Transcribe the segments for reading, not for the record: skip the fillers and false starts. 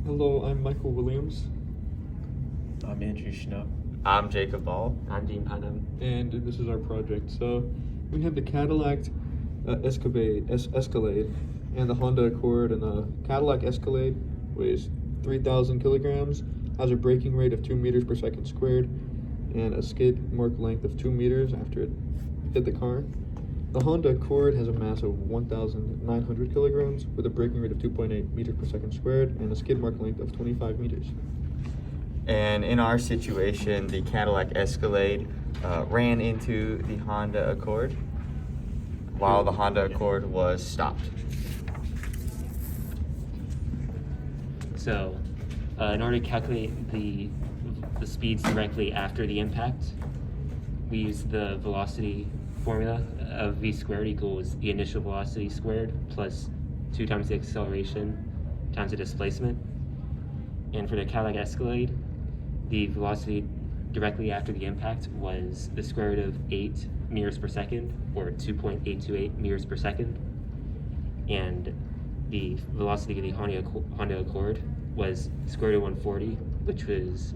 Hello, I'm Michael Williams, I'm Andrew Schnupp. I'm Jacob Ball. I'm Dean Panam. and this is our project. So, we have the Cadillac Escalade and the Honda Accord, and the Cadillac Escalade weighs 3,000 kilograms, has a braking rate of 2 meters per second squared, and a skid mark length of 2 meters after it hit the car. The Honda Accord has a mass of 1,900 kilograms with a braking rate of 2.8 meters per second squared and a skid mark length of 25 meters. And in our situation, the Cadillac Escalade ran into the Honda Accord while the Honda Accord was stopped. So, in order to calculate the speeds directly after the impact, we use the velocity formula of v squared equals the initial velocity squared plus 2 times the acceleration times the displacement. And for the Cadillac Escalade, the velocity directly after the impact was the square root of 8 meters per second, or 2.828 meters per second. And the velocity of the Honda Accord was square root of 140, which was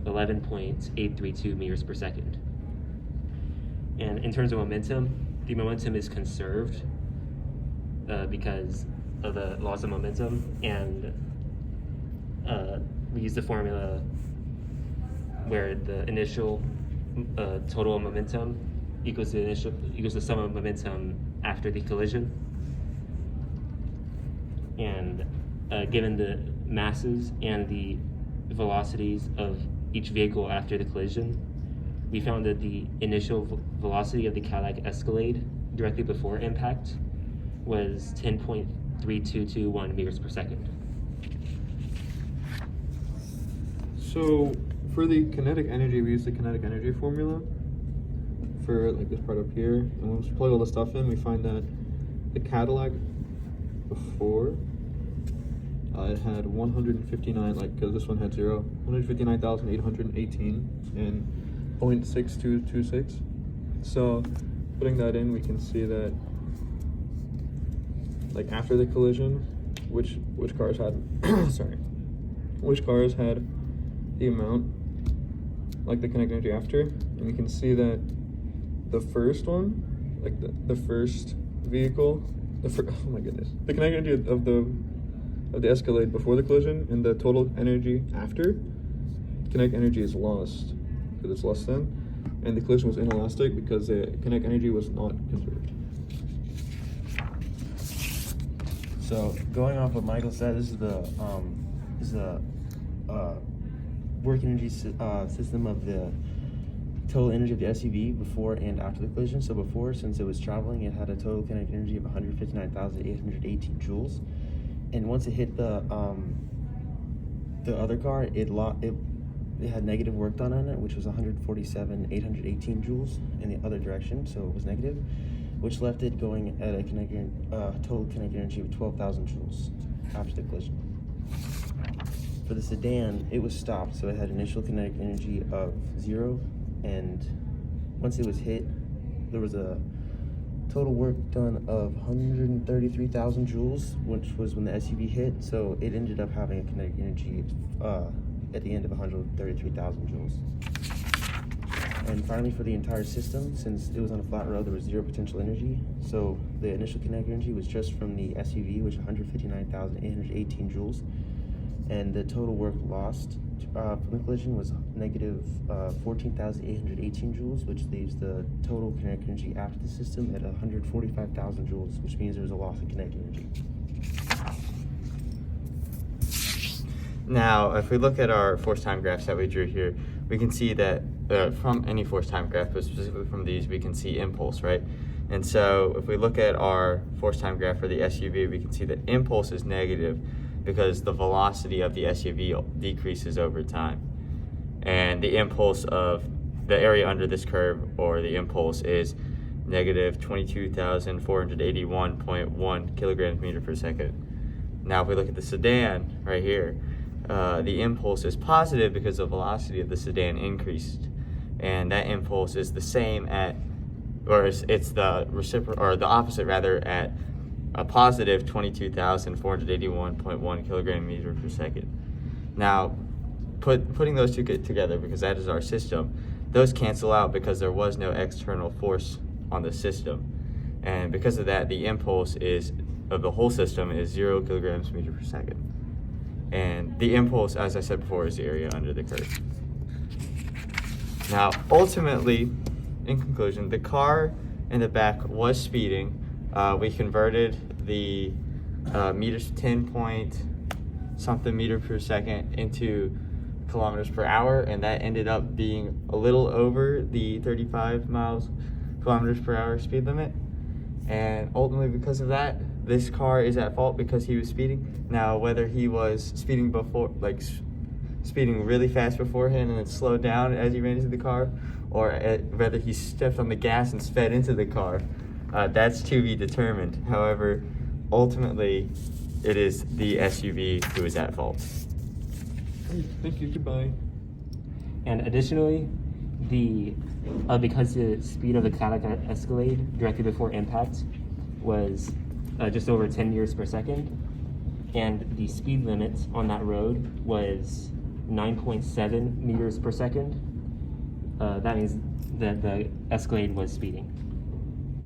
11.832 meters per second. And in terms of momentum, the momentum is conserved because of the laws of momentum, and we use the formula where the initial total momentum equals the sum of momentum after the collision. And given the masses and the velocities of each vehicle after the collision, we found that the initial velocity of the Cadillac Escalade directly before impact was 10.3221 meters per second. So, for the kinetic energy, we use the kinetic energy formula for like this part up here, and when we plug all the stuff in, we find that the Cadillac before it had 159, like, because this one had 0, 159,818 and 0.6226. So putting that in, we can see that like after the collision, which cars had which cars had the amount, like the kinetic energy after, and we can see that the first one, like the first vehicle, oh my goodness, the kinetic energy of the Escalade before the collision and the total energy after, kinetic energy is lost because it's less than, and the collision was inelastic because the kinetic energy was not conserved. So going off what Michael said, this is the working energy system of the total energy of the SUV before and after the collision. So before, since it was traveling, it had a total kinetic energy of 159,818 joules, and once it hit the other car, it had negative work done on it, which was 147,818 joules in the other direction, so it was negative, which left it going at a total kinetic energy of 12,000 joules after the collision. For the Sedan, it was stopped, so it had initial kinetic energy of 0, and once it was hit, there was a total work done of 133,000 joules, which was when the SUV hit, so it ended up having a kinetic energy at the end of 133,000 joules. And finally, for the entire system, since it was on a flat road, there was 0 potential energy, so the initial kinetic energy was just from the SUV, which was 159,818 joules, and the total work lost from the collision was negative 14,818 joules, which leaves the total kinetic energy after the system at 145,000 joules, which means there's a loss of kinetic energy. Now, if we look at our force time graphs that we drew here, we can see that from any force time graph, but specifically from these, we can see impulse, right? And so if we look at our force time graph for the SUV, we can see that impulse is negative because the velocity of the SUV decreases over time. And the impulse of the area under this curve, or the impulse, is negative 22,481.1 kilograms meter per second. Now if we look at the Sedan right here, the impulse is positive because the velocity of the Sedan increased. And that impulse is the same at, or it's the reciprocal, or the opposite rather, at a positive 22,481.1 kilogram meter per second. Now, putting those two together, because that is our system, those cancel out because there was no external force on the system. And because of that, the impulse of the whole system is 0 kilograms meter per second. And the impulse, as I said before, is the area under the curve. Now, ultimately, in conclusion, the car in the back was speeding. We converted the 10 point something meter per second into kilometers per hour, and that ended up being a little over the 35 kilometers per hour speed limit. And ultimately, because of that, this car is at fault because he was speeding. Now, whether he was speeding speeding really fast beforehand and then slowed down as he ran into the car, or whether he stepped on the gas and sped into the car, that's to be determined. However, ultimately, it is the SUV who is at fault. Thank you. Goodbye. And additionally, because the speed of the Kinetic Escalade directly before impact was just over 10 meters per second, and the speed limit on that road was 9.7 meters per second, that means that the Escalade was speeding.